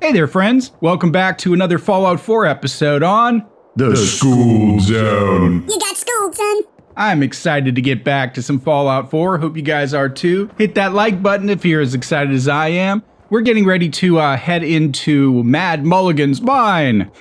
Hey there, friends. Welcome back to another Fallout 4 episode on The Skooled Zone. You got schooled, son. I'm excited to get back to some Fallout 4. Hope you guys are too. Hit that like button if you're as excited as I am. We're getting ready to head into Mad Mulligan's mine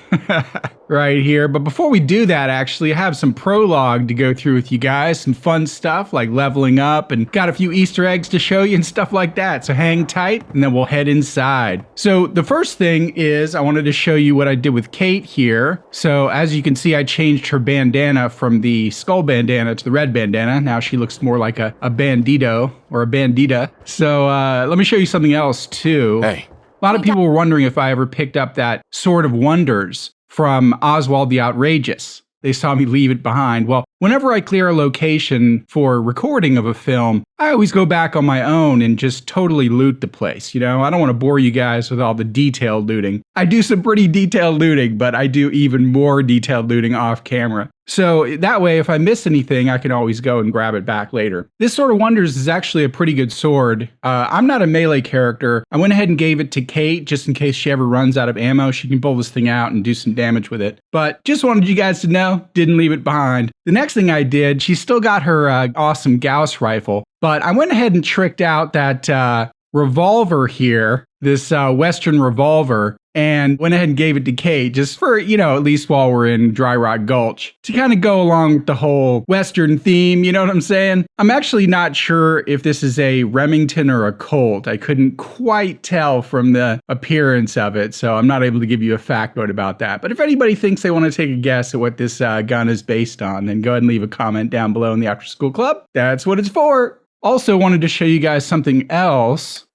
right here. But before we do that, actually, I have some prologue to go through with you guys. Some fun stuff like leveling up and got a few Easter eggs to show you and stuff like that. So hang tight and then we'll head inside. So the first thing is I wanted to show you what I did with Kate here. So as you can see, I changed her bandana from the skull bandana to the red bandana. Now she looks more like a bandito or a bandita. So let me show you something else too. Hey. A lot of people were wondering if I ever picked up that Sword of Wonders from Oswald the Outrageous. They saw me leave it behind. Well, whenever I clear a location for recording of a film, I always go back on my own and just totally loot the place. You know, I don't want to bore you guys with all the detailed looting. I do some pretty detailed looting, but I do even more detailed looting off camera. So that way, if I miss anything, I can always go and grab it back later. This Sword of Wonders is actually a pretty good sword. I'm not a melee character. I went ahead and gave it to Kate just in case she ever runs out of ammo. She can pull this thing out and do some damage with it. But just wanted you guys to know, didn't leave it behind. The next thing I did, she still got her awesome Gauss rifle, but I went ahead and tricked out that revolver here, this Western revolver, and went ahead and gave it to Kate just for, you know, at least while we're in Dry Rock Gulch to kind of go along with the whole Western theme, you know what I'm saying? I'm actually not sure if this is a Remington or a Colt. I couldn't quite tell from the appearance of it, so I'm not able to give you a factoid about that. But if anybody thinks they want to take a guess at what this gun is based on, then go ahead and leave a comment down below in the After School Club. That's what it's for. Also wanted to show you guys something else.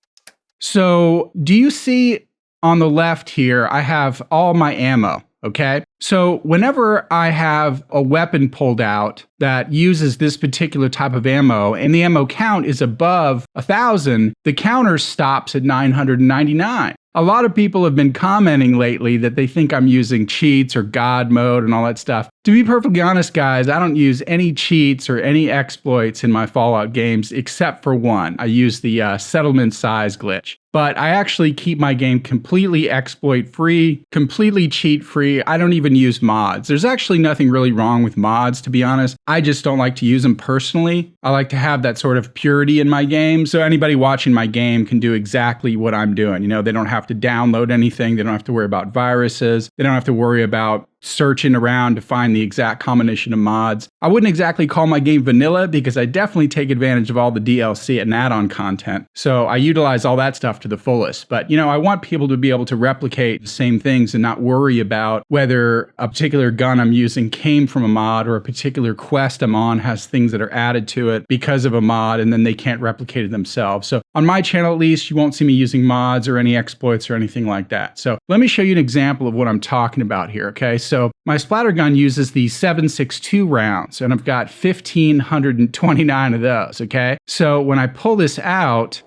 So do you see on the left here, I have all my ammo, okay? So whenever I have a weapon pulled out that uses this particular type of ammo and the ammo count is above 1,000, the counter stops at 999. A lot of people have been commenting lately that they think I'm using cheats or God mode and all that stuff. To be perfectly honest, guys, I don't use any cheats or any exploits in my Fallout games except for one. I use the settlement size glitch. But I actually keep my game completely exploit-free, completely cheat-free. I don't even use mods. There's actually nothing really wrong with mods, to be honest. I just don't like to use them personally. I like to have that sort of purity in my game, so anybody watching my game can do exactly what I'm doing. You know, they don't have to download anything. They don't have to worry about viruses. They don't have to worry about searching around to find the exact combination of mods. I wouldn't exactly call my game vanilla because I definitely take advantage of all the DLC and add-on content. So I utilize all that stuff to the fullest. But, you know, I want people to be able to replicate the same things and not worry about whether a particular gun I'm using came from a mod or a particular quest I'm on has things that are added to it because of a mod and then they can't replicate it themselves. So on my channel, at least, you won't see me using mods or any exploits or anything like that. So let me show you an example of what I'm talking about here, okay? So my splatter gun uses the 7.62 rounds, and I've got 1,529 of those, okay? So when I pull this out,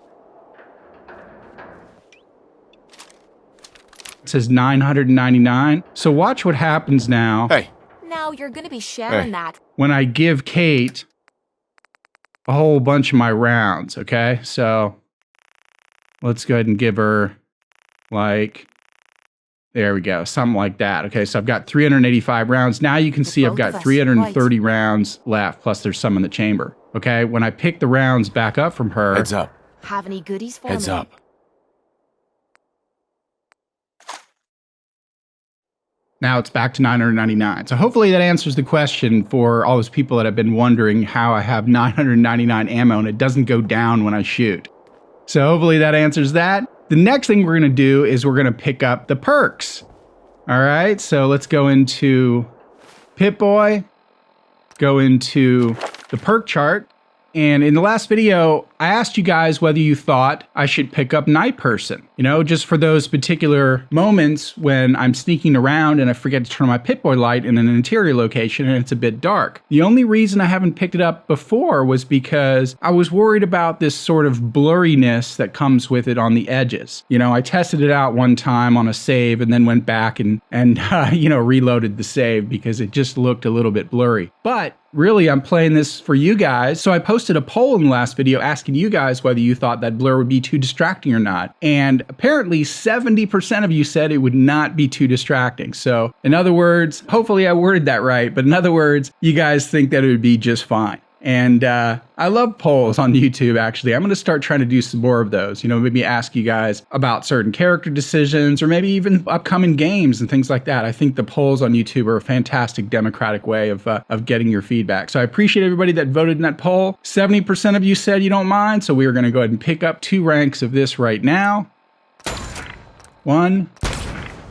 it says 999. So watch what happens now. Hey. Now you're gonna be sharing that. When I give Kate a whole bunch of my rounds, okay? So let's go ahead and give her, like, there we go, something like that. Okay, so I've got 385 rounds. Now you can see I've got 330 rounds left, plus there's some in the chamber. Okay, when I pick the rounds back up from her... Heads up. Have any goodies for Heads me? up. Now it's back to 999. So hopefully that answers the question for all those people that have been wondering how I have 999 ammo and it doesn't go down when I shoot. So hopefully that answers that. The next thing we're going to do is we're going to pick up the perks. All right, so let's go into Pip-Boy, go into the perk chart. And in the last video, I asked you guys whether you thought I should pick up Night Person. You know, just for those particular moments when I'm sneaking around and I forget to turn on my Pip-Boy light in an interior location and it's a bit dark. The only reason I haven't picked it up before was because I was worried about this sort of blurriness that comes with it on the edges. You know, I tested it out one time on a save and then went back and you know, reloaded the save because it just looked a little bit blurry. But really, I'm playing this for you guys. So I posted a poll in the last video asking you guys whether you thought that blur would be too distracting or not. And apparently 70% of you said it would not be too distracting. So in other words, hopefully I worded that right, but in other words, you guys think that it would be just fine. And I love polls on YouTube, actually. I'm going to start trying to do some more of those. You know, maybe ask you guys about certain character decisions or maybe even upcoming games and things like that. I think the polls on YouTube are a fantastic democratic way of getting your feedback. So I appreciate everybody that voted in that poll. 70% of you said you don't mind. So we are going to go ahead and pick up 2 ranks of this right now. 1,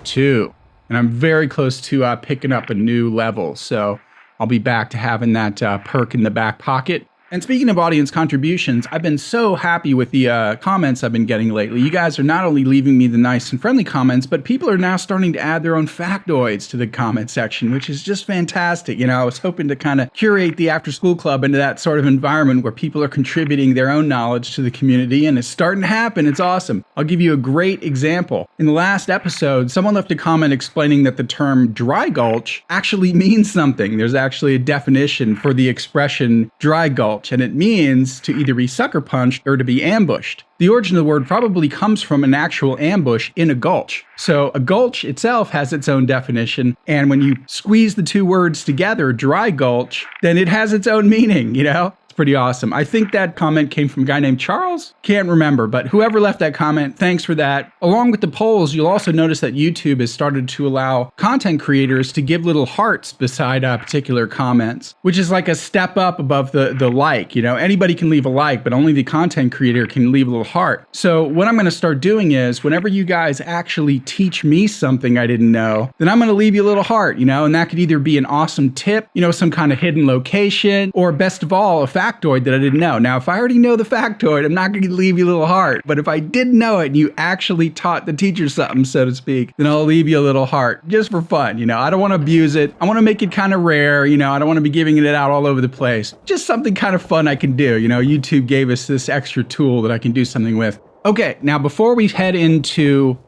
2. And I'm very close to picking up a new level. So I'll be back to having that perk in the back pocket. And speaking of audience contributions, I've been so happy with the comments I've been getting lately. You guys are not only leaving me the nice and friendly comments, but people are now starting to add their own factoids to the comment section, which is just fantastic. You know, I was hoping to kind of curate the after school club into that sort of environment where people are contributing their own knowledge to the community, and it's starting to happen. It's awesome. I'll give you a great example. In the last episode, someone left a comment explaining that the term dry gulch actually means something. There's actually a definition for the expression dry gulch, and it means to either be sucker punched or to be ambushed. The origin of the word probably comes from an actual ambush in a gulch. So a gulch itself has its own definition, and when you squeeze the 2 words together, dry gulch, then it has its own meaning, you know? Pretty awesome. I think that comment came from a guy named Charles. Can't remember, but whoever left that comment, thanks for that. Along with the polls, you'll also notice that YouTube has started to allow content creators to give little hearts beside particular comments, which is like a step up above the like. You know, anybody can leave a like, but only the content creator can leave a little heart. So what I'm going to start doing is whenever you guys actually teach me something I didn't know, then I'm going to leave you a little heart, you know, and that could either be an awesome tip, you know, some kind of hidden location, or best of all, a factoid that I didn't know. Now, if I already know the factoid, I'm not going to leave you a little heart. But if I didn't know it and you actually taught the teacher something, so to speak, then I'll leave you a little heart just for fun. You know, I don't want to abuse it. I want to make it kind of rare. You know, I don't want to be giving it out all over the place. Just something kind of fun I can do. You know, YouTube gave us this extra tool that I can do something with. Okay, now before we head into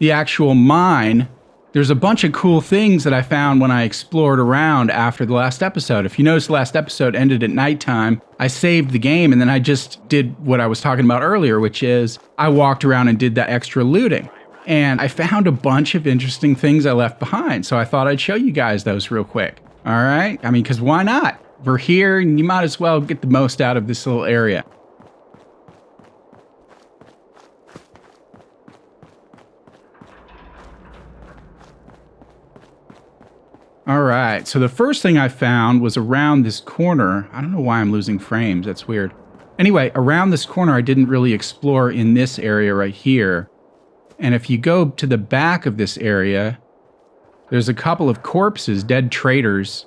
the actual mine, there's a bunch of cool things that I found when I explored around after the last episode. If you notice, the last episode ended at nighttime. I saved the game and then I just did what I was talking about earlier, which is I walked around and did that extra looting. And I found a bunch of interesting things I left behind. So I thought I'd show you guys those real quick. All right? I mean, because why not? We're here and you might as well get the most out of this little area. All right, so the first thing I found was around this corner. I don't know why I'm losing frames, that's weird. Anyway, around this corner I didn't really explore in this area right here. And if you go to the back of this area, there's a couple of corpses, dead traitors.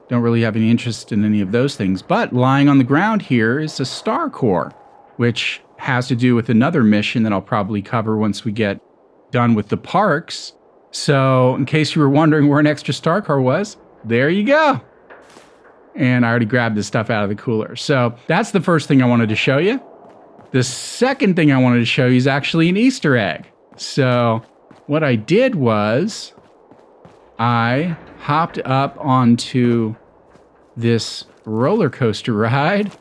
Don't really have any interest in any of those things, but lying on the ground here is a star core, which has to do with another mission that I'll probably cover once we get done with the parks. So, in case you were wondering where an extra star core was, there you go. And I already grabbed this stuff out of the cooler. So, that's the first thing I wanted to show you. The second thing I wanted to show you is actually an Easter egg. So, what I did was I hopped up onto this roller coaster ride.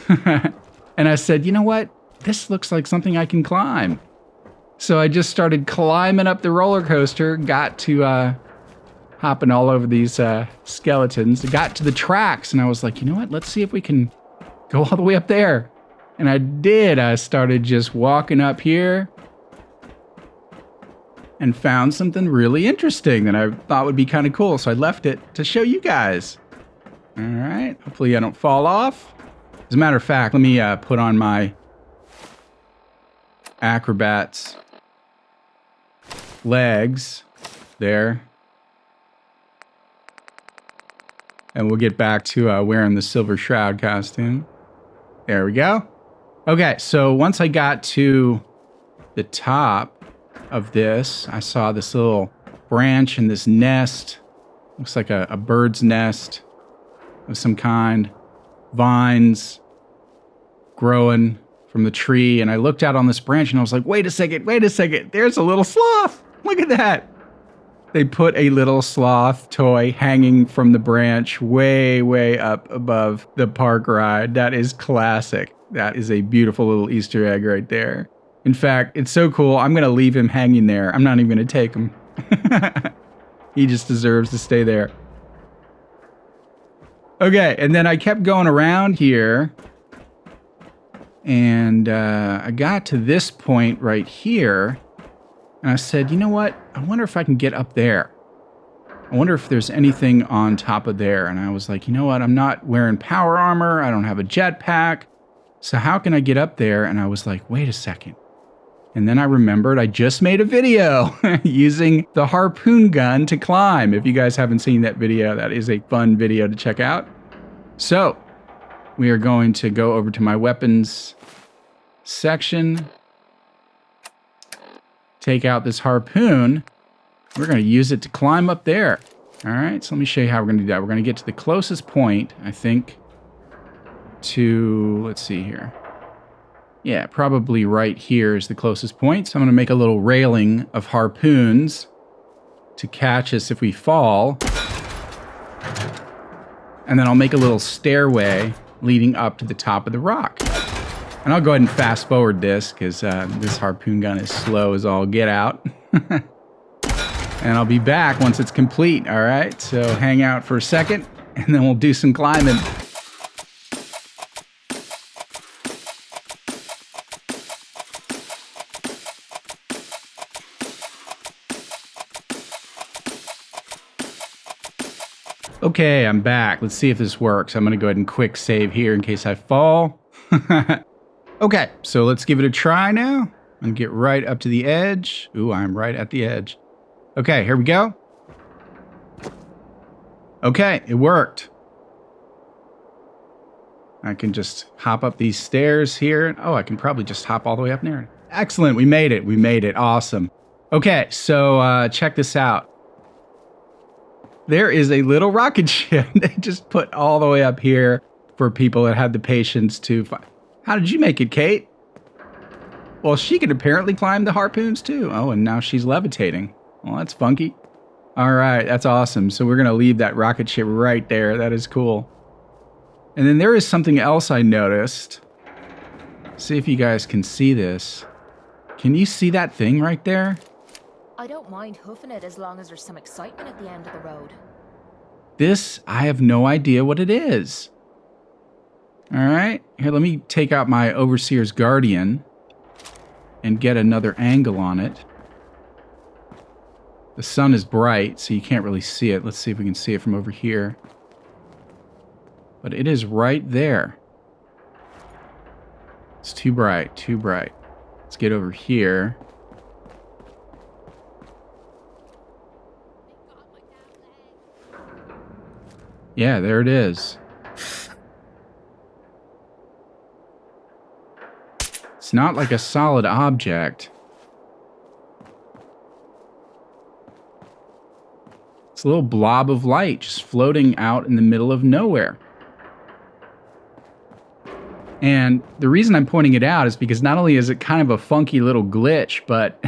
And I said, you know what? This looks like something I can climb. So I just started climbing up the roller coaster, got to hopping all over these skeletons, got to the tracks, and I was like, you know what? Let's see if we can go all the way up there. And I did. I started just walking up here and found something really interesting that I thought would be kind of cool. So I left it to show you guys. All right. Hopefully I don't fall off. As a matter of fact, let me put on my acrobat's legs there, and we'll get back to wearing the silver shroud costume. There we go. Okay, so once I got to the top of this, I saw this little branch and this nest. Looks like a bird's nest of some kind. Vines growing from the tree, and I looked out on this branch and I was like, wait a second, there's a little sloth. Look at that. They put a little sloth toy hanging from the branch way, way up above the park ride. That is classic. That is a beautiful little Easter egg right there. In fact, it's so cool, I'm going to leave him hanging there. I'm not even going to take him. He just deserves to stay there. Okay, and then I kept going around here. And I got to this point right here. And I said, you know what? I wonder if I can get up there. I wonder if there's anything on top of there. And I was like, you know what? I'm not wearing power armor. I don't have a jetpack. So how can I get up there? And I was like, wait a second. And then I remembered I just made a video using the harpoon gun to climb. If you guys haven't seen that video, that is a fun video to check out. So we are going to go over to my weapons section. Take out this harpoon. We're going to use it to climb up there. All right, so let me show you how we're going to do that. We're going to get to the closest point, I think, to, let's see here. Yeah, probably right here is the closest point. So I'm going to make a little railing of harpoons to catch us if we fall. And then I'll make a little stairway leading up to the top of the rock. And I'll go ahead and fast forward this because this harpoon gun is slow as all get out. And I'll be back once it's complete, all right? So hang out for a second, and then we'll do some climbing. Okay, I'm back. Let's see if this works. I'm going to go ahead and quick save here in case I fall. Okay, so let's give it a try now and get right up to the edge. Ooh, I'm right at the edge. Okay, here we go. Okay, it worked. I can just hop up these stairs here. Oh, I can probably just hop all the way up there. Excellent, we made it. We made it. Awesome. Okay, so check this out. There is a little rocket ship they just put all the way up here for people that had the patience to find. How did you make it, Kate? Well, she could apparently climb the harpoons too. Oh, and now she's levitating. Well, that's funky. All right, that's awesome. So we're going to leave that rocket ship right there. That is cool. And then there is something else I noticed. See if you guys can see this. Can you see that thing right there? I don't mind hoofing it as long as there's some excitement at the end of the road. This, I have no idea what it is. All right, here, let me take out my Overseer's Guardian and get another angle on it. The sun is bright, so you can't really see it. Let's see if we can see it from over here. But it is right there. It's too bright, too bright. Let's get over here. Yeah, there it is. It's not like a solid object. It's a little blob of light just floating out in the middle of nowhere. And the reason I'm pointing it out is because not only is it kind of a funky little glitch, but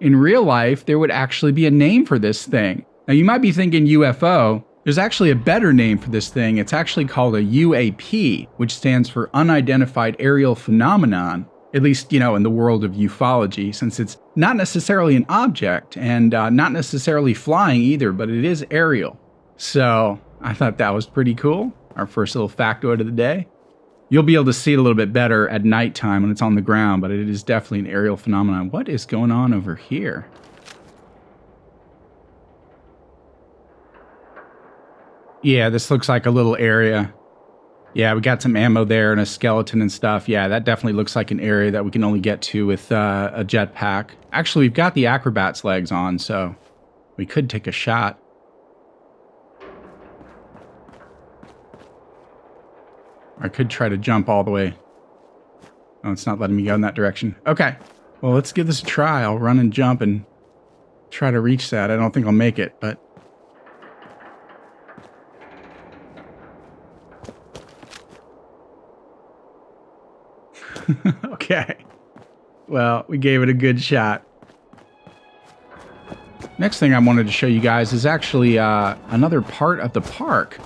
in real life, there would actually be a name for this thing. Now, you might be thinking UFO. There's actually a better name for this thing. It's actually called a UAP, which stands for Unidentified Aerial Phenomenon, at least, in the world of ufology, since it's not necessarily an object and not necessarily flying either, but it is aerial. So I thought that was pretty cool. Our first little factoid of the day. You'll be able to see it a little bit better at nighttime when it's on the ground, but it is definitely an aerial phenomenon. What is going on over here? Yeah, this looks like a little area. Yeah, we got some ammo there and a skeleton and stuff. Yeah, that definitely looks like an area that we can only get to with a jetpack. Actually, we've got the acrobat's legs on, so we could take a shot. I could try to jump all the way. Oh, it's not letting me go in that direction. Okay, well, let's give this a try. I'll run and jump and try to reach that. I don't think I'll make it, but... Okay. Well, we gave it a good shot. Next thing I wanted to show you guys is actually another part of the park.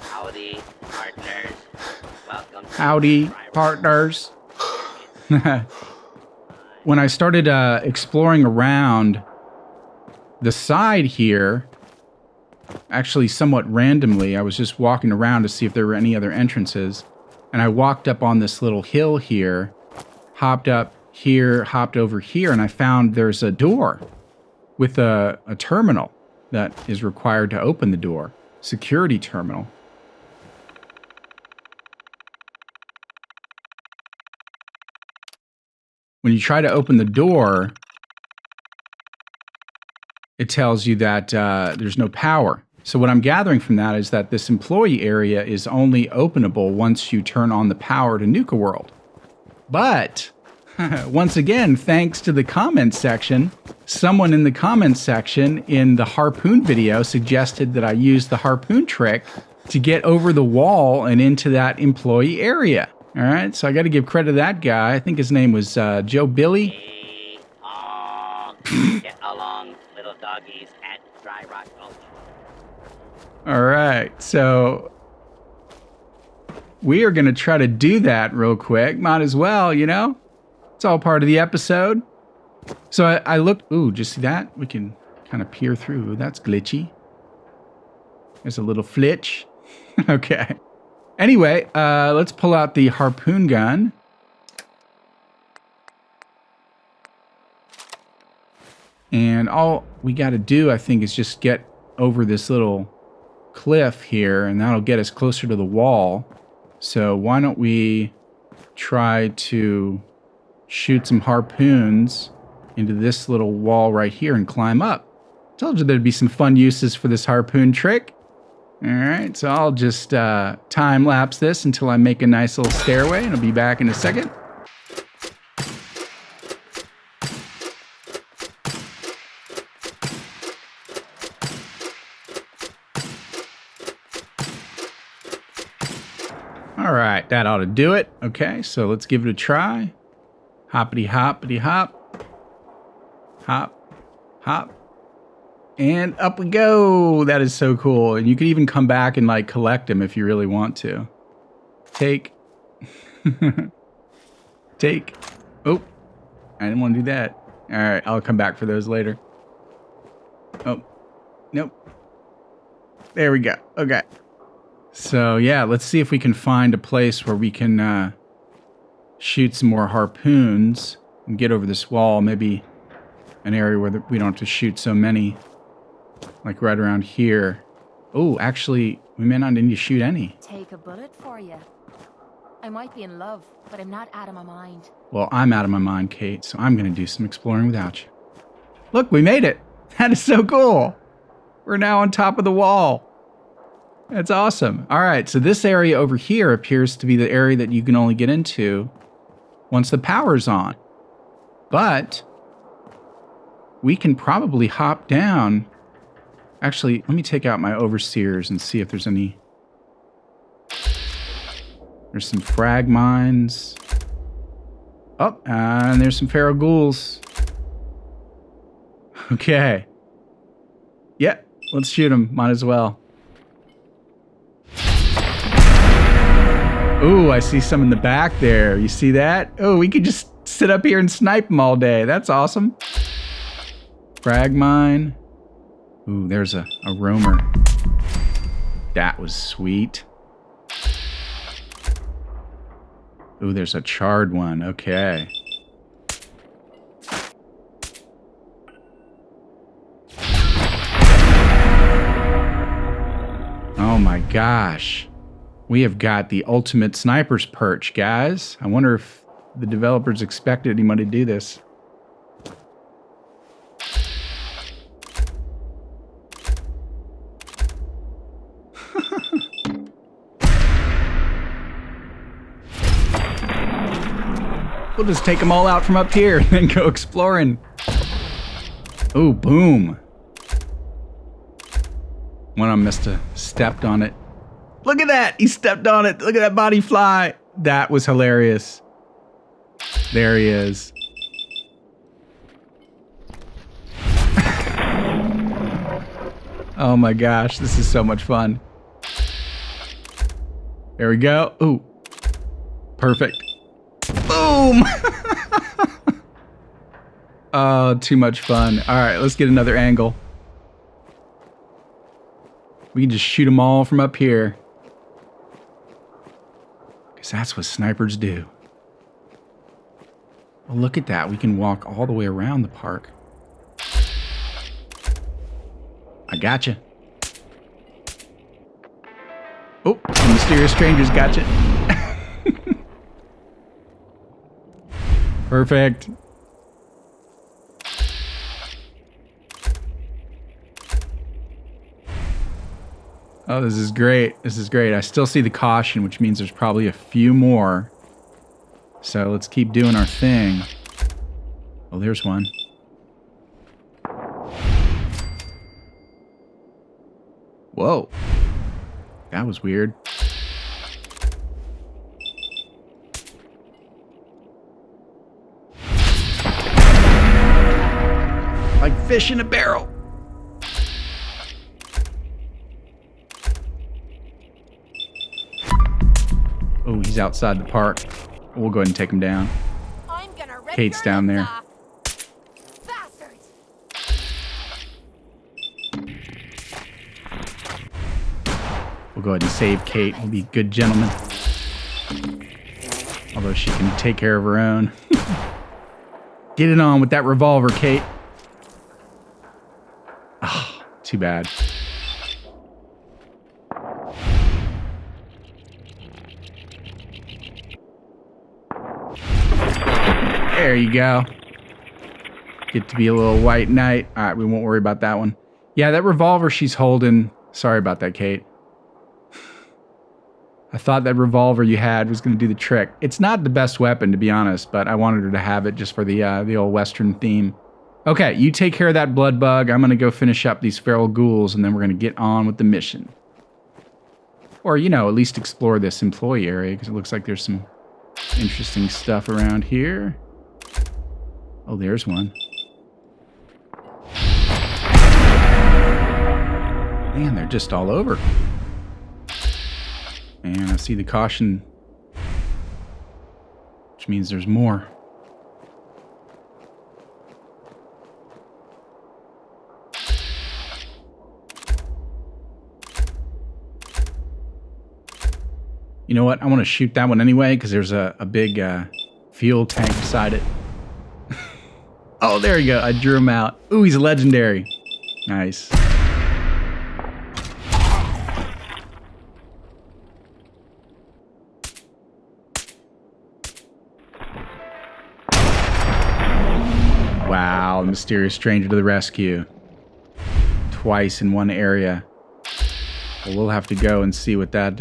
Howdy, partners. Welcome to Howdy, partners. When I started exploring around the side here, actually somewhat randomly, I was just walking around to see if there were any other entrances, and I walked up on this little hill here, hopped up here, hopped over here, and I found there's a door with a terminal that is required to open the door. Security terminal. When you try to open the door, it tells you that there's no power. So what I'm gathering from that is that this employee area is only openable once you turn on the power to Nuka-World. But, once again, thanks to the comments section, someone in the comments section in the harpoon video suggested that I use the harpoon trick to get over the wall and into that employee area. All right, so I got to give credit to that guy. I think his name was Joe Billy. Get along, little doggies at Dry Rock Gulch. All right, so we are going to try to do that real quick. Might as well, you know? It's all part of the episode. So I looked... Ooh, just see that? We can kind of peer through. That's glitchy. There's a little flitch. Okay. Anyway, let's pull out the harpoon gun. And all we got to do, I think, is just get over this little cliff here, and that'll get us closer to the wall. So why don't we try to shoot some harpoons into this little wall right here and climb up. Told you there'd be some fun uses for this harpoon trick. All right, so I'll just time lapse this until I make a nice little stairway, and I'll be back in a second. All right, that ought to do it. Okay, so let's give it a try. Hoppity hoppity hop. Hop, hop. And up we go. That is so cool. And you can even come back and like collect them if you really want to. Take. Take. Oh, I didn't want to do that. All right, I'll come back for those later. Oh, nope. There we go. Okay. So yeah, let's see if we can find a place where we can shoot some more harpoons and get over this wall. Maybe an area where we don't have to shoot so many. Like right around here. Oh, actually, we may not need to shoot any. Take a bullet for you. I might be in love, but I'm not out of my mind. Well, I'm out of my mind, Kate, so I'm going to do some exploring without you. Look, we made it. That is so cool. We're now on top of the wall. That's awesome. All right, so this area over here appears to be the area that you can only get into once the power's on. But we can probably hop down. Actually, let me take out my overseers and see if there's any. There's some frag mines. Oh, and there's some feral ghouls. Okay. Yeah, let's shoot them. Might as well. Ooh, I see some in the back there. You see that? Oh, we could just sit up here and snipe them all day. That's awesome. Frag mine. Ooh, there's a roamer. That was sweet. Ooh, there's a charred one. Okay. Oh my gosh. We have got the ultimate sniper's perch, guys. I wonder if the developers expected anyone to do this. We'll just take them all out from up here and then go exploring. Oh, boom. One of them must have stepped on it. Look at that. He stepped on it. Look at that body fly. That was hilarious. There he is. Oh my gosh, this is so much fun. There we go. Ooh. Perfect. Boom! Oh, too much fun. All right, let's get another angle. We can just shoot them all from up here. Because that's what snipers do. Well, look at that. We can walk all the way around the park. I gotcha. Oh, the mysterious strangers gotcha. Perfect. Oh, this is great. This is great. I still see the caution, which means there's probably a few more. So let's keep doing our thing. Oh, there's one. Whoa. That was weird. Like fish in a barrel. Oh, he's outside the park. We'll go ahead and take him down. I'm gonna rip Kate's your down lips there. off. Bastards! We'll go ahead and save Kate. We'll be good gentlemen. Although she can take care of her own. Get it on with that revolver, Kate. Ah, oh, too bad. There you go. Get to be a little white knight. All right, we won't worry about that one. Yeah, that revolver she's holding. Sorry about that, Kate. I thought that revolver you had was going to do the trick. It's not the best weapon, to be honest, but I wanted her to have it just for the old Western theme. Okay, you take care of that blood bug. I'm going to go finish up these feral ghouls, and then we're going to get on with the mission. Or, you know, at least explore this employee area, because it looks like there's some interesting stuff around here. Oh, there's one. Man, they're just all over. And I see the caution, which means there's more. You know what? I want to shoot that one anyway, because there's a big fuel tank beside it. Oh, there you go. I drew him out. Ooh, he's legendary. Nice. Wow, mysterious stranger to the rescue. Twice in one area. Well, we'll have to go and see what that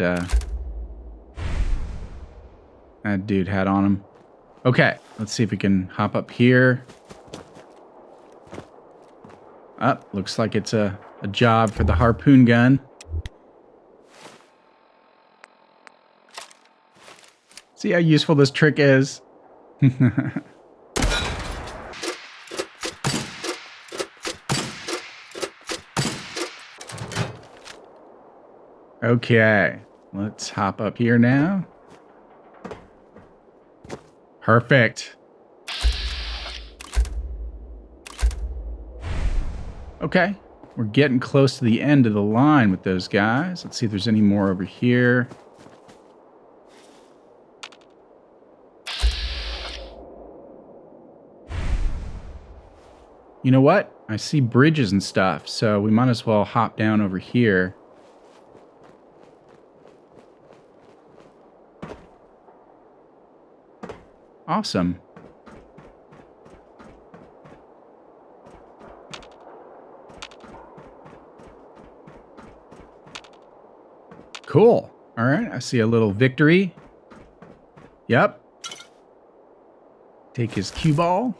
dude had on him. Okay, let's see if we can hop up here. Looks like it's a job for the harpoon gun. See how useful this trick is? Okay, let's hop up here now. Perfect. Okay, we're getting close to the end of the line with those guys. Let's see if there's any more over here. You know what? I see bridges and stuff, so we might as well hop down over here. Awesome. Cool. All right, I see a little victory. Yep. Take his cue ball.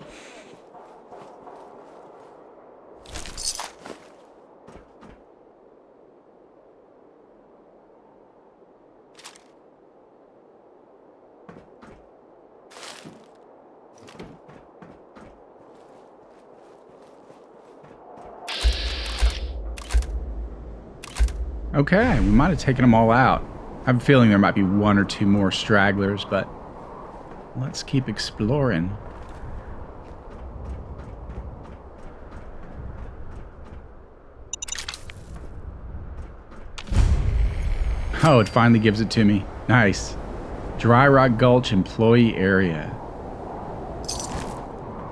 Okay, we might have taken them all out. I have a feeling there might be one or two more stragglers, but let's keep exploring. Oh, it finally gives it to me. Nice. Dry Rock Gulch employee area.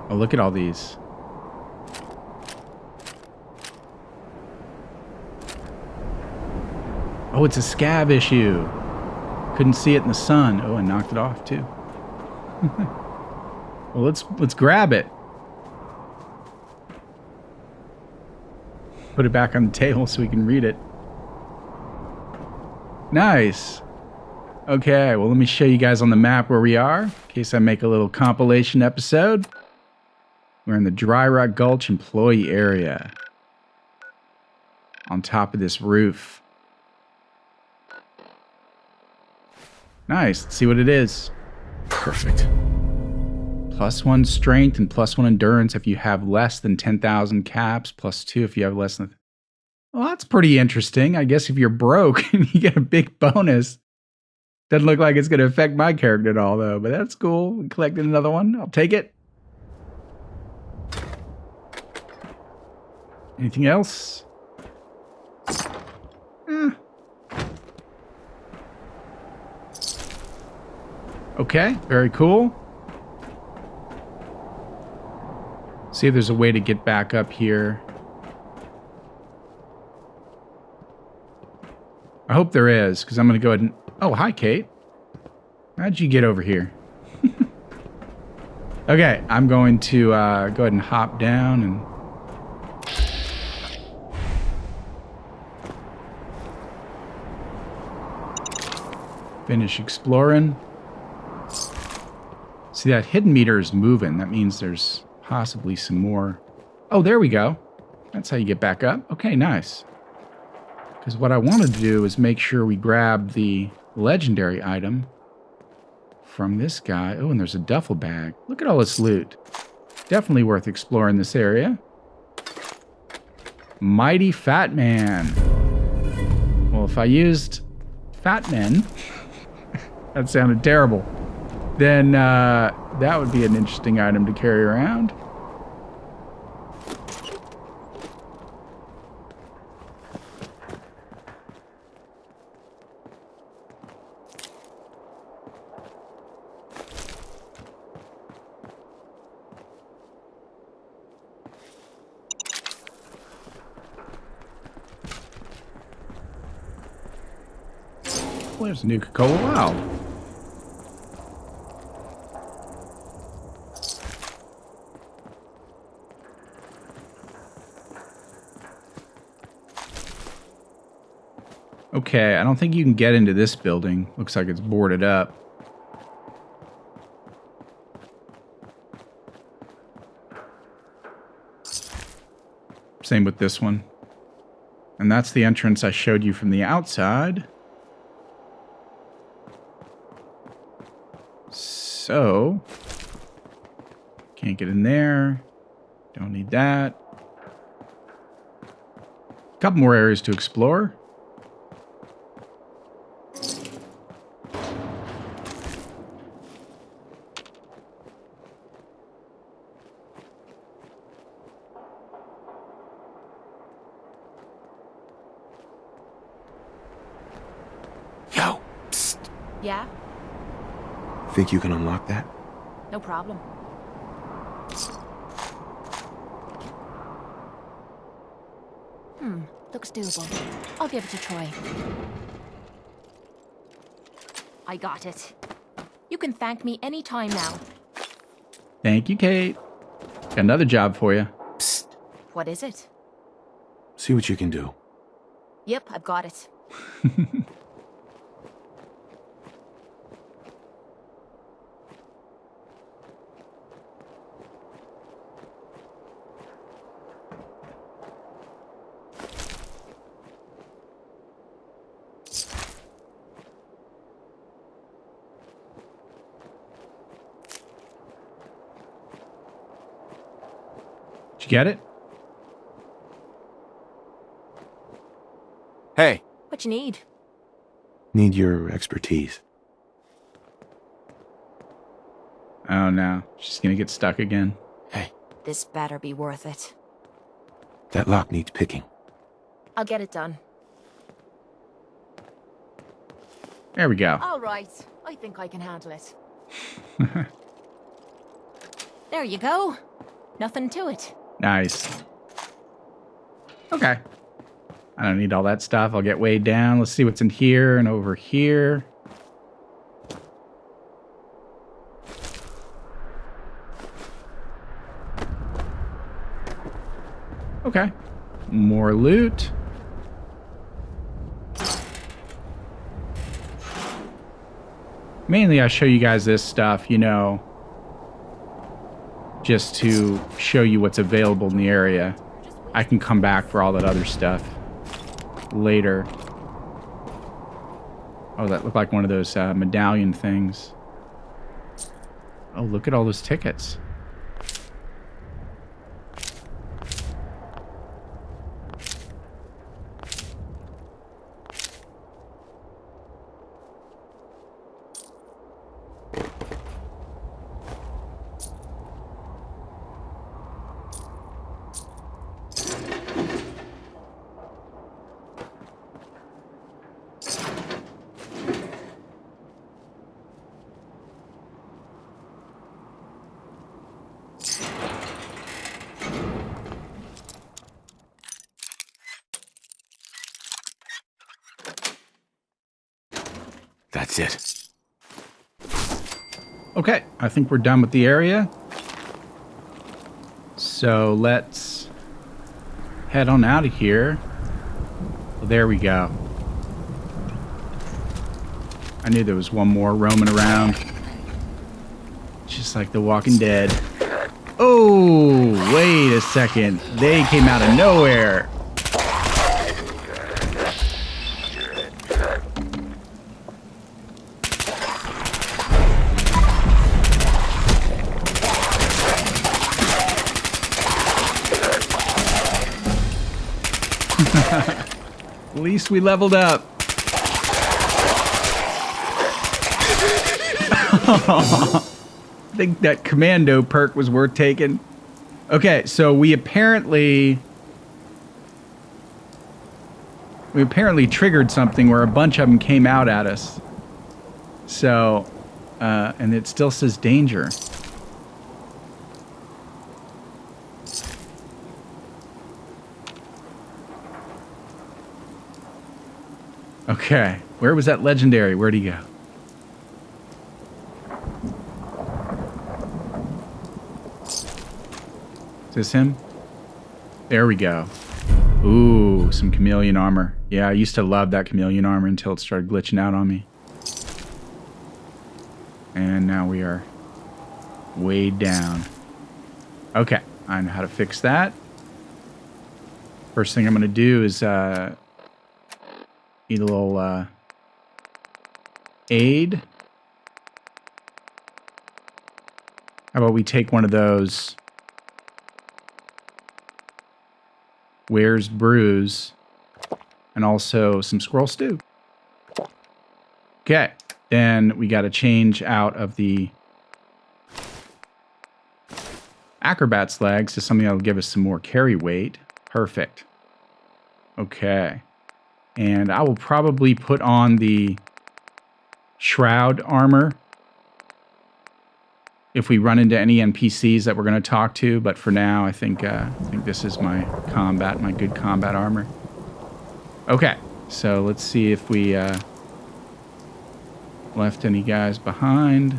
Oh, look at all these. Oh, it's a scab issue. Couldn't see it in the sun. Oh, I knocked it off too. Well, let's grab it. Put it back on the table so we can read it. Nice. Okay, well, let me show you guys on the map where we are, in case I make a little compilation episode. We're in the Dry Rock Gulch employee area. On top of this roof. Nice. Let's see what it is. Perfect. +1 strength and +1 endurance if you have less than 10,000 caps. +2 if you have less than... Well, that's pretty interesting. I guess if you're broke and you get a big bonus. Doesn't look like it's going to affect my character at all, though. But that's cool. We collected another one. I'll take it. Anything else? Okay, very cool. See if there's a way to get back up here. I hope there is, because I'm going to go ahead and... Oh, hi, Kate. How'd you get over here? Okay, I'm going to go ahead and hop down and... finish exploring. See, that hidden meter is moving. That means there's possibly some more. Oh, there we go. That's how you get back up. Okay, nice. Because what I wanted to do is make sure we grab the legendary item from this guy. Oh, and there's a duffel bag. Look at all this loot. Definitely worth exploring this area. Mighty Fat Man. Well, if I used Fat Men, that sounded terrible, then that would be an interesting item to carry around. Where's Nuka-World? Okay, I don't think you can get into this building. Looks like it's boarded up. Same with this one. And that's the entrance I showed you from the outside. So, can't get in there. Don't need that. A couple more areas to explore. Yo, psst. Yeah? Think you can unlock that? No problem. Looks doable. I'll give it a try. I got it. You can thank me any time now. Thank you, Kate. Got another job for you. Psst. What is it? See what you can do. Yep, I've got it. Did you get it? Hey, What What you need? Need your expertise. Oh no, she's gonna get stuck again. Hey, This better be worth it. that lock needs picking. I'll get it done. There we go. All right. I think I can handle it. There you go. Nothing to it. Nice. Okay. I don't need all that stuff. I'll get way down. Let's see what's in here and over here. Okay. More loot. Mainly I show you guys this stuff, you know, just to show you what's available in the area. I can come back for all that other stuff later. Oh, that looked like one of those medallion things. Oh, look at all those tickets. That's it. Okay, I think we're done with the area. So let's head on out of here. Well, there we go. I knew there was one more roaming around. Just like The Walking Dead. Oh, wait a second. They came out of nowhere. At least we leveled up. I think that commando perk was worth taking. Okay, so we apparently triggered something where a bunch of them came out at us. So, and it still says danger. Okay, where was that legendary? Where'd he go? Is this him? There we go. Ooh, some chameleon armor. Yeah, I used to love that chameleon armor until it started glitching out on me. And now we are way down. Okay, I know how to fix that. First thing I'm going to do is eat a little aid. How about we take one of those Where's Brews and also some squirrel stew. Okay, then we got to change out of the acrobat's legs to something that'll give us some more carry weight. Perfect. Okay. And I will probably put on the shroud armor if we run into any NPCs that we're going to talk to. But for now, I think this is my good combat armor. Okay, so let's see if we left any guys behind.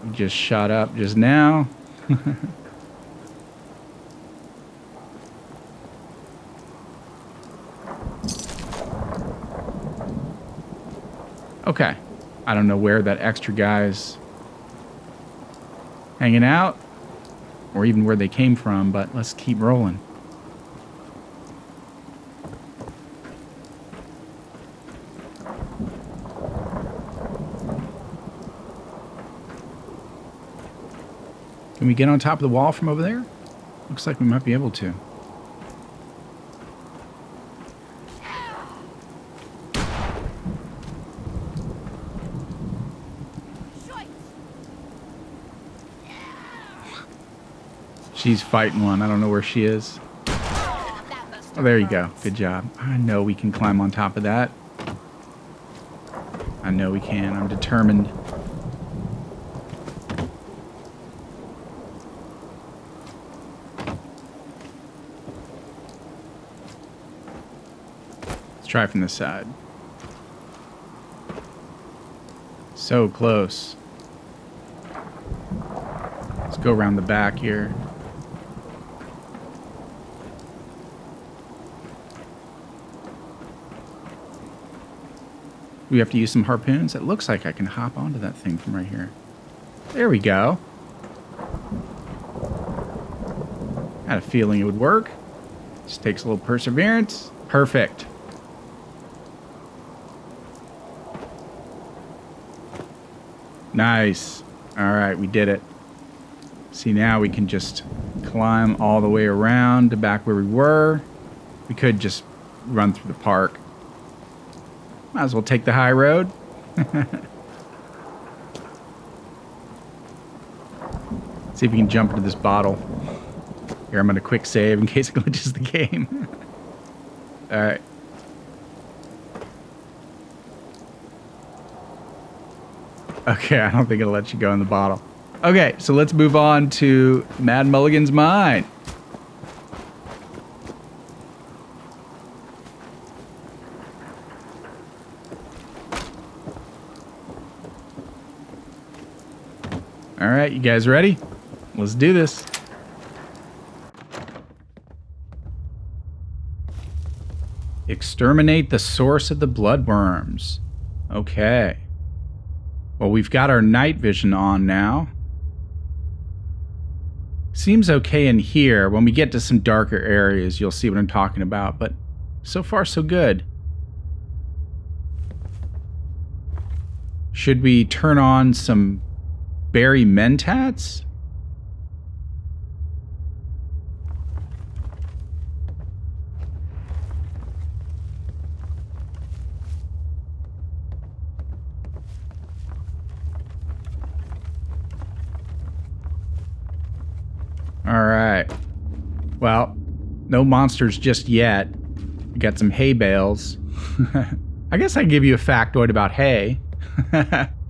We just shot up just now. Okay, I don't know where that extra guy's hanging out or even where they came from, but let's keep rolling. Can we get on top of the wall from over there? Looks like we might be able to. She's fighting one. I don't know where she is. Oh, there you go. Good job. I know we can climb on top of that. I know we can. I'm determined. Let's try from this side. So close. Let's go around the back here. We have to use some harpoons. It looks like I can hop onto that thing from right here. There we go. Had a feeling it would work. Just takes a little perseverance. Perfect. Nice. All right, we did it. See, now we can just climb all the way around to back where we were. We could just run through the park. Might as well take the high road. See if we can jump into this bottle. Here, I'm going to quick save in case it glitches the game. All right. Okay, I don't think it'll let you go in the bottle. Okay, so let's move on to Mad Mulligan's mine. All right, you guys ready? Let's do this. Exterminate the source of the bloodworms. Okay. Well, we've got our night vision on now. Seems okay in here. When we get to some darker areas, you'll see what I'm talking about, but so far so good. Should we turn on some berry mentats? All right. Well, no monsters just yet. We got some hay bales. I guess I give you a factoid about hay.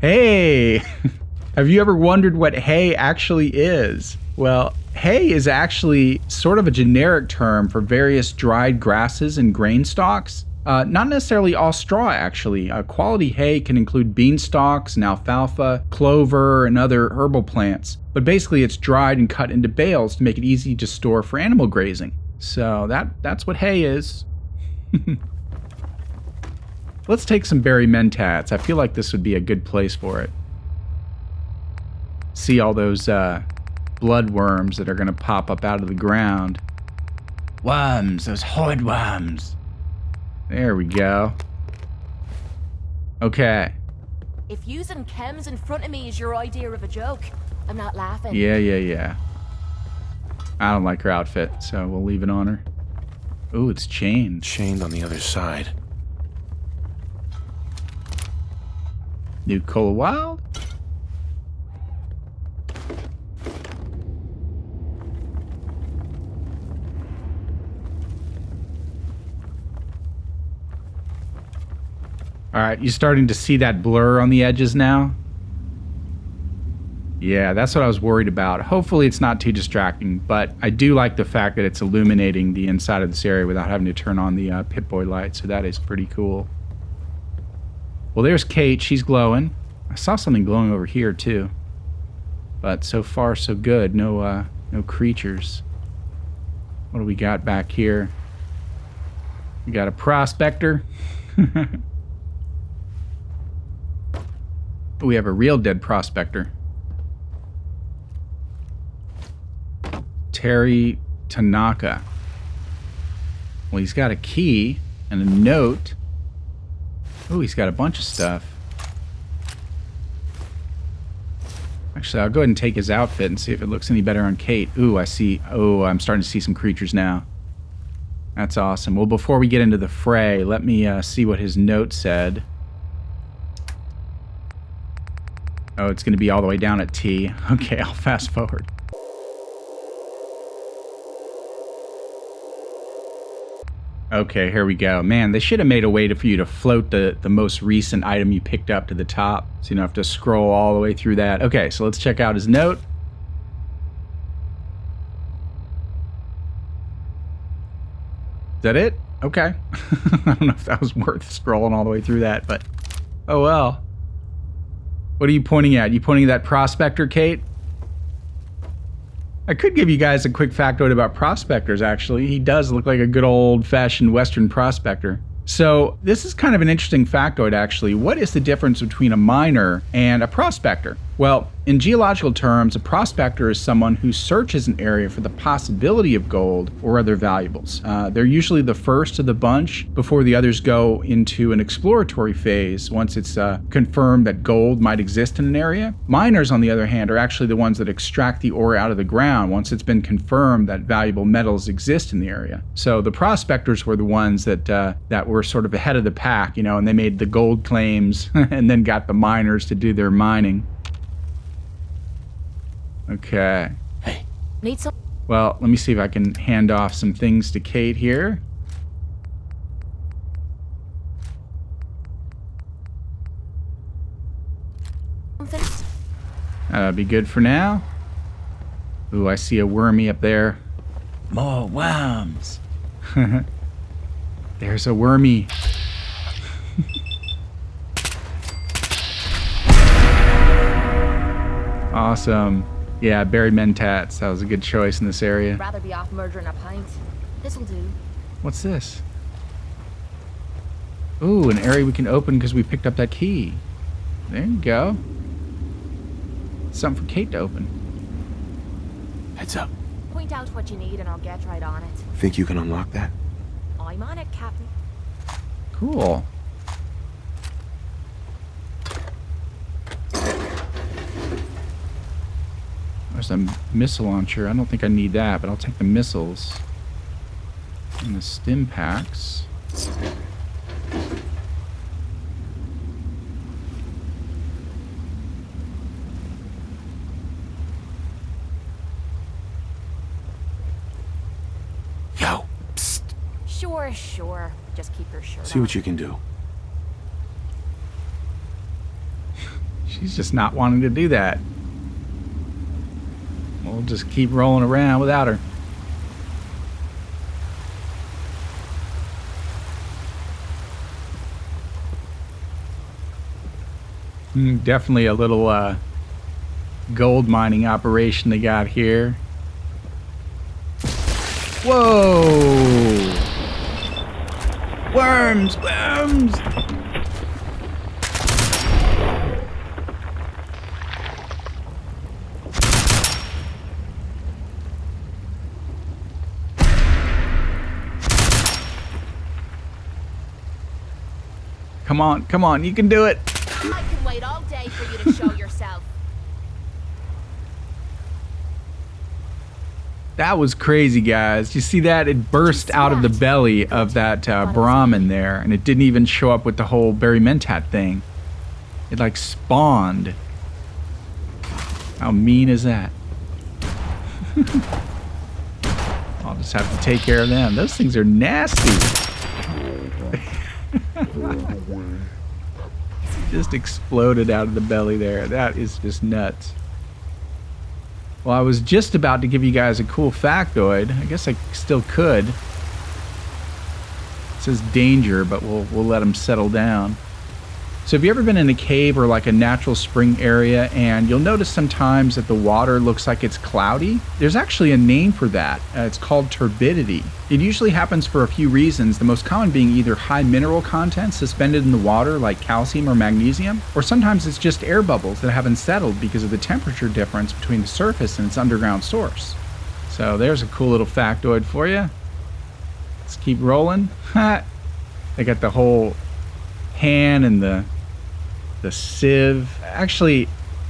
Hay! Have you ever wondered what hay actually is? Well, hay is actually sort of a generic term for various dried grasses and grain stalks. Not necessarily all straw, actually. Quality hay can include bean stalks and alfalfa, clover, and other herbal plants. But basically, it's dried and cut into bales to make it easy to store for animal grazing. So that's what hay is. Let's take some berry mentats. I feel like this would be a good place for it. See all those blood worms that are going to pop up out of the ground. Worms, those horrid worms. There we go. Okay. If using chems in front of me is your idea of a joke, I'm not laughing. Yeah. I don't like her outfit, so we'll leave it on her. Ooh, it's chained. Chained on the other side. Nuka-World? Alright, you starting to see that blur on the edges now? Yeah, that's what I was worried about. Hopefully it's not too distracting, but I do like the fact that it's illuminating the inside of this area without having to turn on the Pip-Boy light, so that is pretty cool. Well, there's Kate. She's glowing. I saw something glowing over here, too. But so far, so good. No creatures. What do we got back here? We got a prospector. We have a real dead prospector. Terry Tanaka. Well, he's got a key and a note. Oh, he's got a bunch of stuff. Actually, I'll go ahead and take his outfit and see if it looks any better on Kate. Ooh, I see. Oh, I'm starting to see some creatures now. That's awesome. Well, before we get into the fray, let me see what his note said. Oh, it's going to be all the way down at T. Okay, I'll fast forward. Okay, here we go. Man, they should have made a way for you to float the most recent item you picked up to the top, so you don't have to scroll all the way through that. Okay, so let's check out his note. Is that it? Okay. I don't know if that was worth scrolling all the way through that, but oh well. What are you pointing at? You pointing at that prospector, Kate? I could give you guys a quick factoid about prospectors, actually. He does look like a good old-fashioned Western prospector. So this is kind of an interesting factoid, actually. What is the difference between a miner and a prospector? Well, in geological terms, a prospector is someone who searches an area for the possibility of gold or other valuables. They're usually the first of the bunch before the others go into an exploratory phase once it's confirmed that gold might exist in an area. Miners, on the other hand, are actually the ones that extract the ore out of the ground once it's been confirmed that valuable metals exist in the area. So the prospectors were the ones that were sort of ahead of the pack, you know, and they made the gold claims and then got the miners to do their mining. Okay. Hey. Need some? Well, let me see if I can hand off some things to Kate here. That'll be good for now. Ooh, I see a wormy up there. More worms. There's a wormy. Awesome. Yeah, buried mentats. That was a good choice in this area. Rather be off murdering a pint. This'll do. What's this? Ooh, an area we can open because we picked up that key. There you go. Something for Kate to open. Heads up. Point out what you need and I'll get right on it. Think you can unlock that? I'm on it, Captain. Cool. There's a missile launcher. I don't think I need that, but I'll take the missiles. And the stim packs. Yo, psst. Sure. Just keep your shirt See on. what you can do. She's just not wanting to do that. We'll just keep rolling around without her. Definitely a little gold mining operation they got here. Whoa! Worms! Come on, you can do it. I can wait all day for you to show yourself. That was crazy, guys. You see that? It burst out of the belly of that Brahmin there, and it didn't even show up with the whole berry mentat thing. It like spawned. How mean is that? I'll just have to take care of them. Those things are nasty. Just exploded out of the belly there. That is just nuts. Well, I was just about to give you guys a cool factoid. I guess I still could. It says danger, but we'll let them settle down. So have you ever been in a cave or like a natural spring area and you'll notice sometimes that the water looks like it's cloudy? There's actually a name for that. It's called turbidity. It usually happens for a few reasons, the most common being either high mineral content suspended in the water like calcium or magnesium, or sometimes it's just air bubbles that haven't settled because of the temperature difference between the surface and its underground source. So there's a cool little factoid for you. Let's keep rolling. They got the whole pan and the sieve. Actually,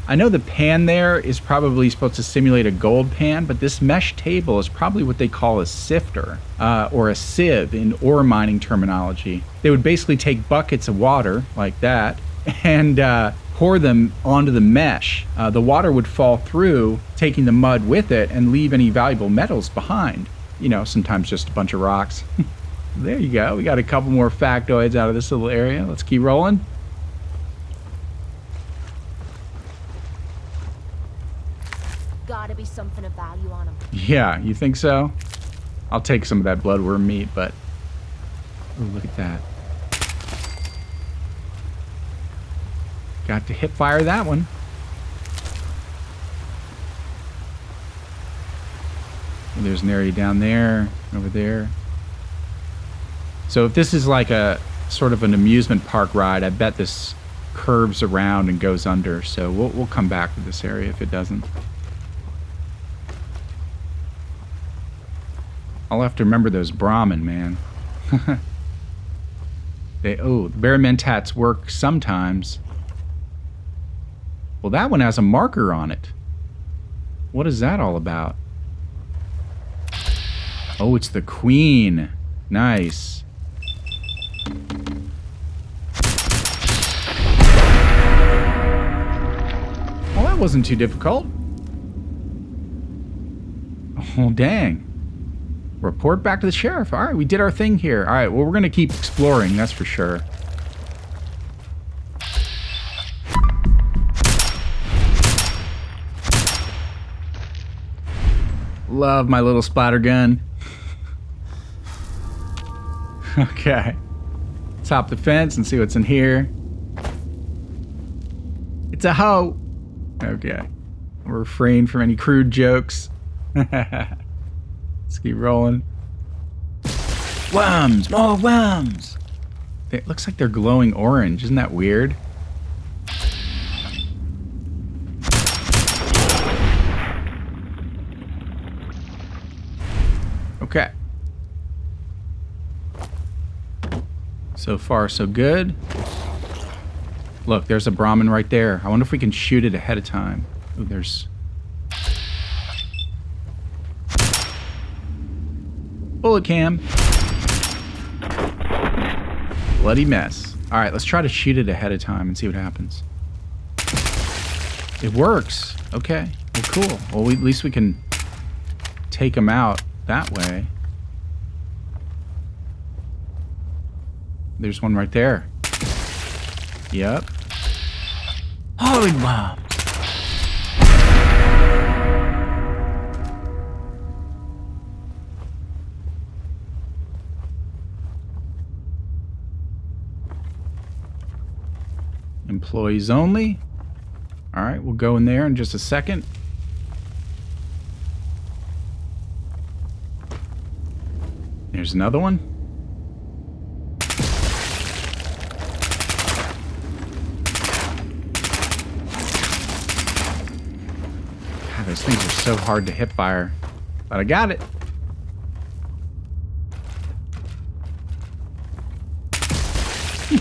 I know the pan there is probably supposed to simulate a gold pan, but this mesh table is probably what they call a sifter, or a sieve in ore mining terminology. They would basically take buckets of water like that and pour them onto the mesh. The water would fall through, taking the mud with it and leave any valuable metals behind. You know, sometimes just a bunch of rocks. There you go. We got a couple more factoids out of this little area. Let's keep rolling. Gotta be something of value on him. Yeah, you think so? I'll take some of that bloodworm meat, but... Ooh, look at that. Got to hip fire that one. And there's an area down there, over there. So if this is like a sort of an amusement park ride, I bet this curves around and goes under. So we'll come back to this area if it doesn't. I'll have to remember those Brahmin, man. The Berrymentats work sometimes. Well, that one has a marker on it. What is that all about? Oh, it's the queen. Nice. Well, that wasn't too difficult. Oh, dang. Report back to the sheriff. All right, we did our thing here. All right, well, we're going to keep exploring, that's for sure. Love my little splatter gun. Okay. Let's hop the fence and see what's in here. It's a hoe. Okay. I'll refrain from any crude jokes. Let's keep rolling. Worms! More worms! It looks like they're glowing orange. Isn't that weird? Okay. So far, so good. Look, there's a Brahmin right there. I wonder if we can shoot it ahead of time. Ooh, there's... Bullet cam. Bloody mess. Alright, let's try to shoot it ahead of time and see what happens. It works. Okay. Well, cool. Well, at least we can take them out that way. There's one right there. Yep. Holy bomb. Employees only. All right, we'll go in there in just a second. There's another one. God, those things are so hard to hip fire. But I got it.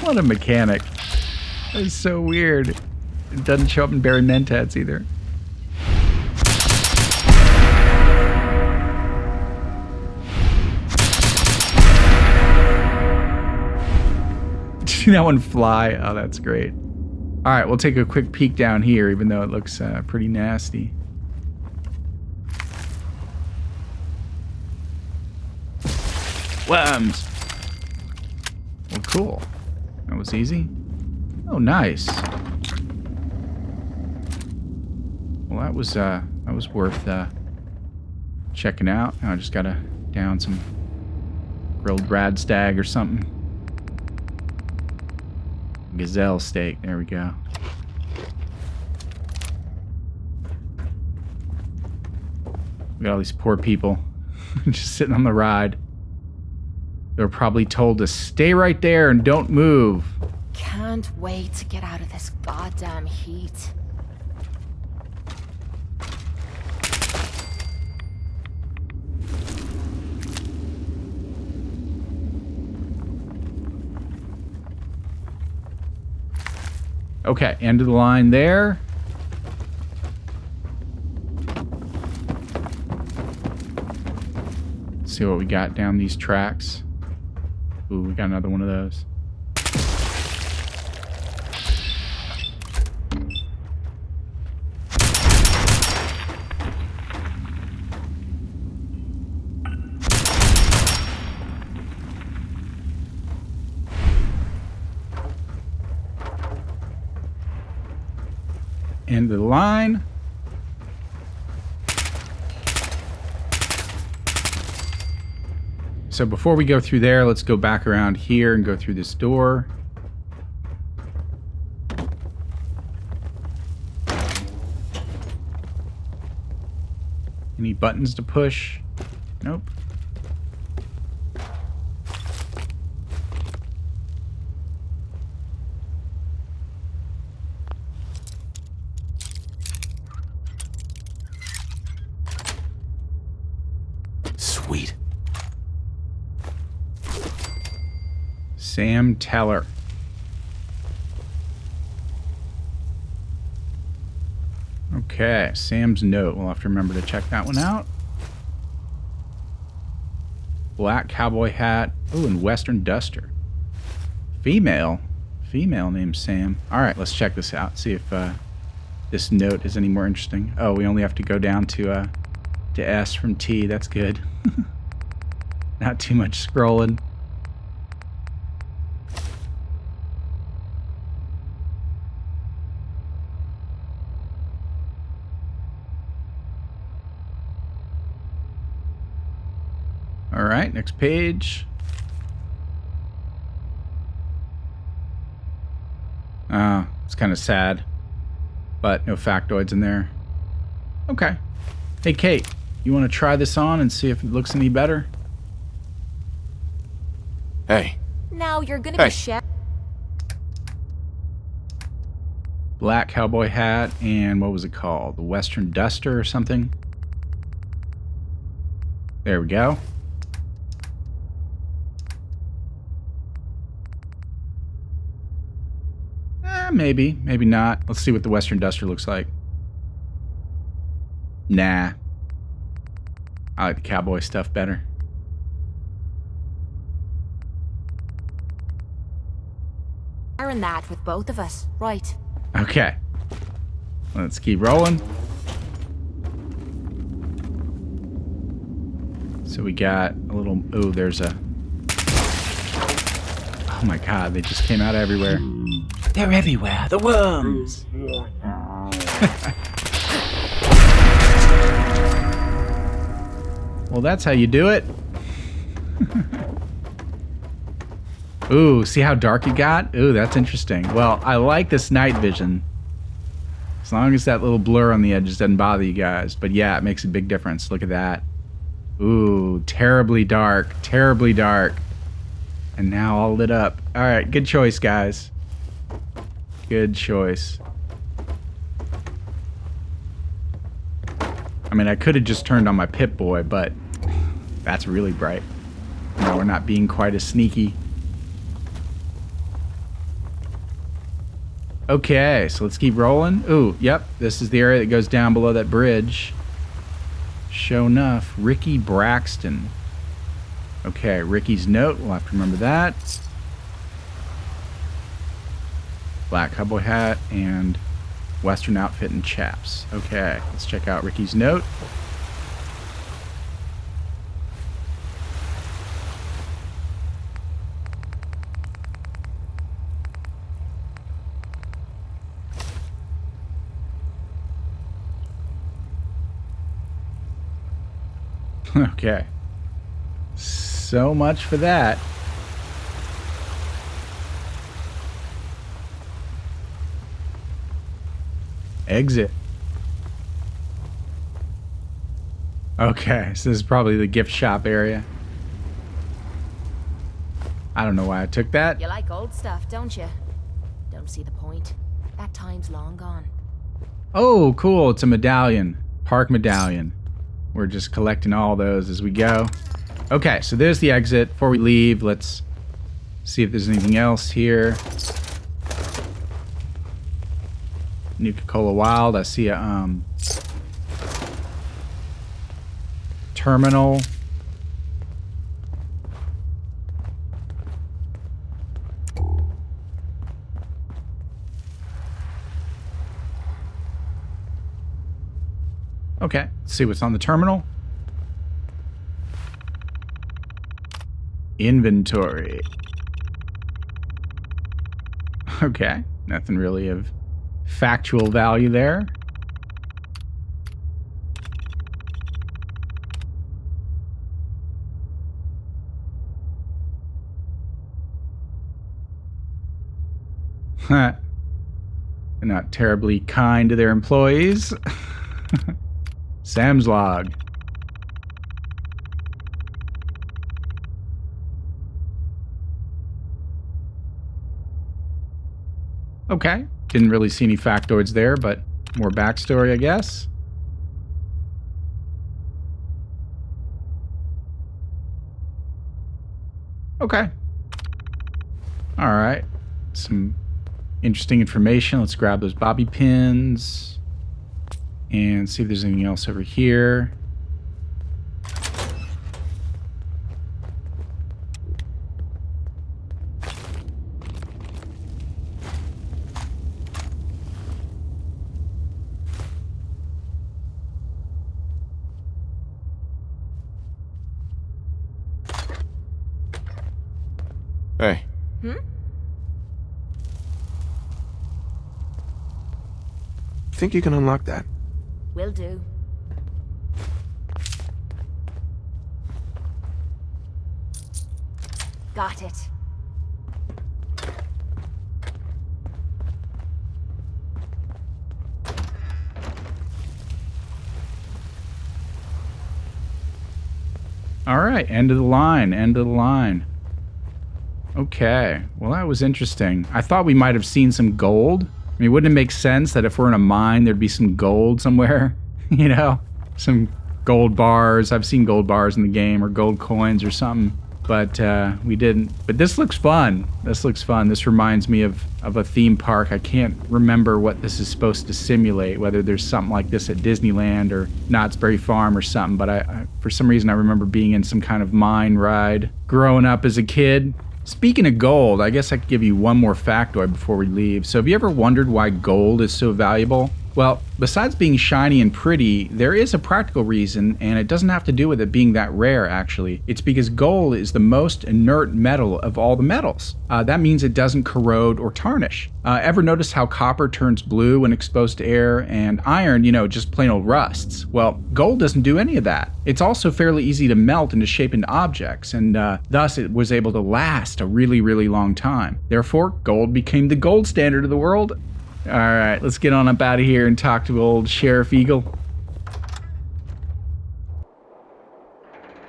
What a mechanic. That is so weird. It doesn't show up in Berrymentats either. See that one fly? Oh, that's great. All right, we'll take a quick peek down here, even though it looks pretty nasty. Worms! Well, cool. That was easy. Oh, nice. Well, that was worth checking out. Now I just gotta down some grilled radstag or something. Gazelle steak. There we go. We got all these poor people just sitting on the ride. They're probably told to stay right there and don't move. Can't wait to get out of this goddamn heat. Okay, end of the line there. Let's see what we got down these tracks. Ooh, we got another one of those. end of the line. So before we go through there, let's go back around here and go through this door. Any buttons to push? Nope. Sweet. Sam Teller. Okay, Sam's note. We'll have to remember to check that one out. Black cowboy hat. Oh, and Western duster. Female. Female named Sam. All right, let's check this out. See if this note is any more interesting. Oh, we only have to go down to S from T. That's good. Not too much scrolling. All right, next page. Oh, it's kind of sad, but no factoids in there. Okay. Hey, Kate, you want to try this on and see if it looks any better? Hey. Now you're gonna Hey. be chef. Black cowboy hat and what was it called? The Western duster or something? There we go. Maybe, maybe not. Let's see what the Western duster looks like. Nah. I like the cowboy stuff better. Sharing that with both of us, right? Okay. Let's keep rolling. So we got a little... Oh, there's a... Oh my god, they just came out everywhere. They're everywhere. The worms. Well, that's how you do it. Ooh, see how dark it got? Ooh, that's interesting. Well, I like this night vision. As long as that little blur on the edges doesn't bother you guys. But yeah, it makes a big difference. Look at that. Ooh, terribly dark. Terribly dark. And now all lit up. All right, good choice, guys. Good choice. I mean, I could have just turned on my Pip-Boy, but that's really bright. No, we're not being quite as sneaky. Okay, so let's keep rolling. Ooh, yep, this is the area that goes down below that bridge. Sure enough, Ricky Braxton. Okay, Ricky's note, we'll have to remember that. Black cowboy hat and Western outfit and chaps. Okay, let's check out Ricky's note. Okay. So much for that. Exit. Okay, so this is probably the gift shop area. I don't know why I took that. You like old stuff, don't you? Don't see the point. That time's long gone. Oh, cool. It's a medallion. Park medallion. We're just collecting all those as we go. Okay, so there's the exit. Before we leave, let's see if there's anything else here. Nuka-Cola Wild. I see a terminal. Okay, let's see what's on the terminal. Inventory. Okay, nothing really of factual value there. They're not terribly kind to their employees. Sam's log. Okay. Didn't really see any factoids there, but more backstory, I guess. Okay. All right. Some interesting information. Let's grab those bobby pins and see if there's anything else over here. Hey. Think you can unlock that? Will do. Got it. All right, end of the line, end of the line. Okay, well that was interesting. I thought we might have seen some gold. I mean, wouldn't it make sense that if we're in a mine, there'd be some gold somewhere? You know, some gold bars. I've seen gold bars in the game, or gold coins or something, but we didn't. But this looks fun. This looks fun. This reminds me of a theme park. I can't remember what this is supposed to simulate, whether there's something like this at Disneyland or Knott's Berry Farm or something, but I for some reason I remember being in some kind of mine ride growing up as a kid. Speaking of gold, I guess I could give you one more factoid before we leave. So have you ever wondered why gold is so valuable? Well, besides being shiny and pretty, there is a practical reason, and it doesn't have to do with it being that rare, actually. It's because gold is the most inert metal of all the metals. That means it doesn't corrode or tarnish. Ever notice how copper turns blue when exposed to air, and iron, you know, just plain old rusts? Well, gold doesn't do any of that. It's also fairly easy to melt and to shape into objects, and thus it was able to last a really, really long time. Therefore, gold became the gold standard of the world. All right, let's get on up out of here and talk to old Sheriff Eagle.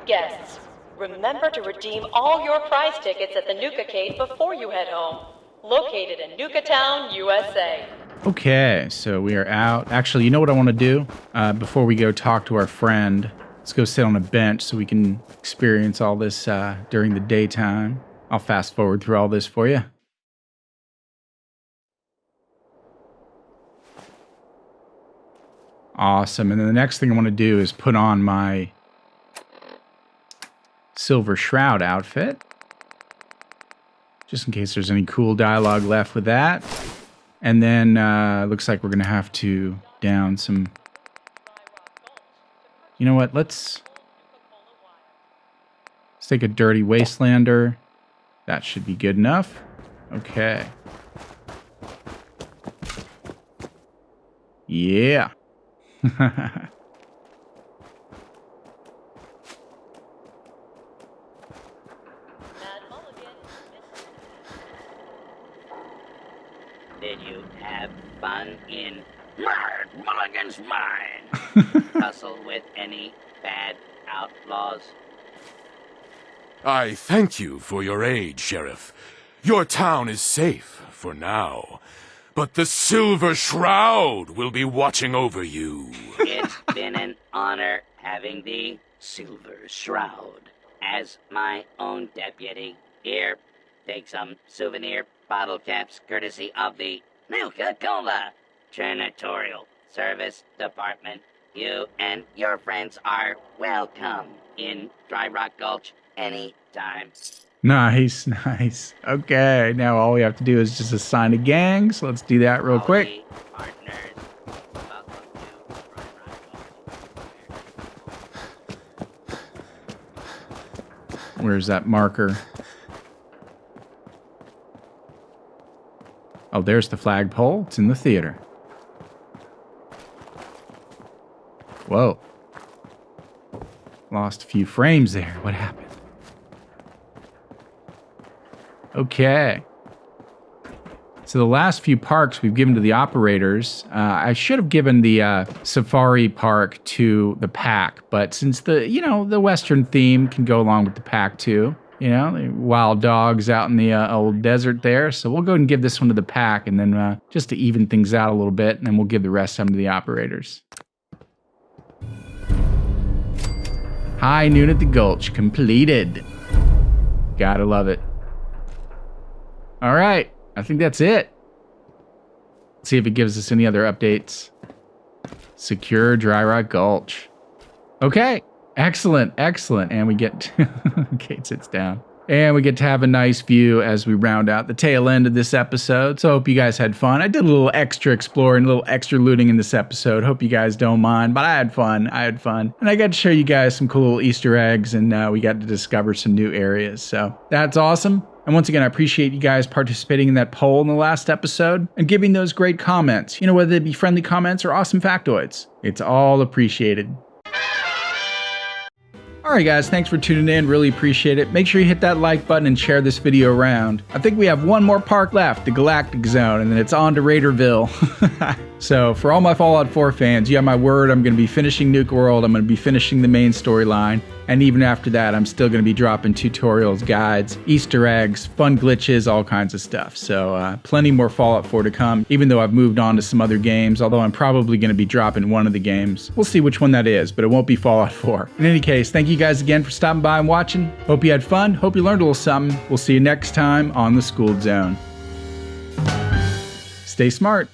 Guests, remember to redeem all your prize tickets at the Nuka-Cade before you head home. Located in Nuka-Town, USA. Okay, so we are out. Actually, you know what I want to do? Before we go talk to our friend, let's go sit on a bench so we can experience all this during the daytime. I'll fast forward through all this for you. Awesome. And then the next thing I want to do is put on my Silver Shroud outfit, just in case there's any cool dialogue left with that. And then looks like we're going to have to down some... You know what? Let's take a Dirty Wastelander. That should be good enough. Okay. Yeah. Did you have fun in Mulligan's mine? Tussle with any bad outlaws? I thank you for your aid, Sheriff. Your town is safe for now. But the Silver Shroud will be watching over you. It's been an honor having the Silver Shroud as my own deputy. Here, take some souvenir bottle caps courtesy of the Nuka-Cola Janitorial Service Department. You and your friends are welcome in Dry Rock Gulch anytime. Nice, nice. Okay, now all we have to do is just assign a gang, so let's do that real quick. Howdy, partners. Welcome to Dry Rock Gulch. Where's that marker? Oh, there's the flagpole. It's in the theater. Whoa. Lost a few frames there. What happened? Okay. So the last few parks we've given to the operators. I should have given the safari park to the pack, but since the Western theme can go along with the pack too. The wild dogs out in the old desert there. So we'll go ahead and give this one to the pack, and then just to even things out a little bit, and then we'll give the rest of them to the operators. High noon at the Gulch completed. Gotta love it. All right. I think that's it. Let's see if it gives us any other updates. Secure Dry Rock Gulch. Okay. Excellent. And we get... Kate sits down. And we get to have a nice view as we round out the tail end of this episode. So I hope you guys had fun. I did a little extra exploring, a little extra looting in this episode. Hope you guys don't mind, but I had fun. And I got to show you guys some cool little Easter eggs, and we got to discover some new areas. So that's awesome. And once again, I appreciate you guys participating in that poll in the last episode and giving those great comments. Whether they be friendly comments or awesome factoids. It's all appreciated. Alright guys, thanks for tuning in, really appreciate it. Make sure you hit that like button and share this video around. I think we have one more park left, the Galactic Zone, and then it's on to Raiderville. So for all my Fallout 4 fans, you have my word, I'm going to be finishing Nuka-World, I'm going to be finishing the main storyline, and even after that, I'm still going to be dropping tutorials, guides, Easter eggs, fun glitches, all kinds of stuff. So plenty more Fallout 4 to come, even though I've moved on to some other games, although I'm probably going to be dropping one of the games. We'll see which one that is, but it won't be Fallout 4. In any case, thank you guys again for stopping by and watching. Hope you had fun, hope you learned a little something. We'll see you next time on the Skooled Zone. Stay smart.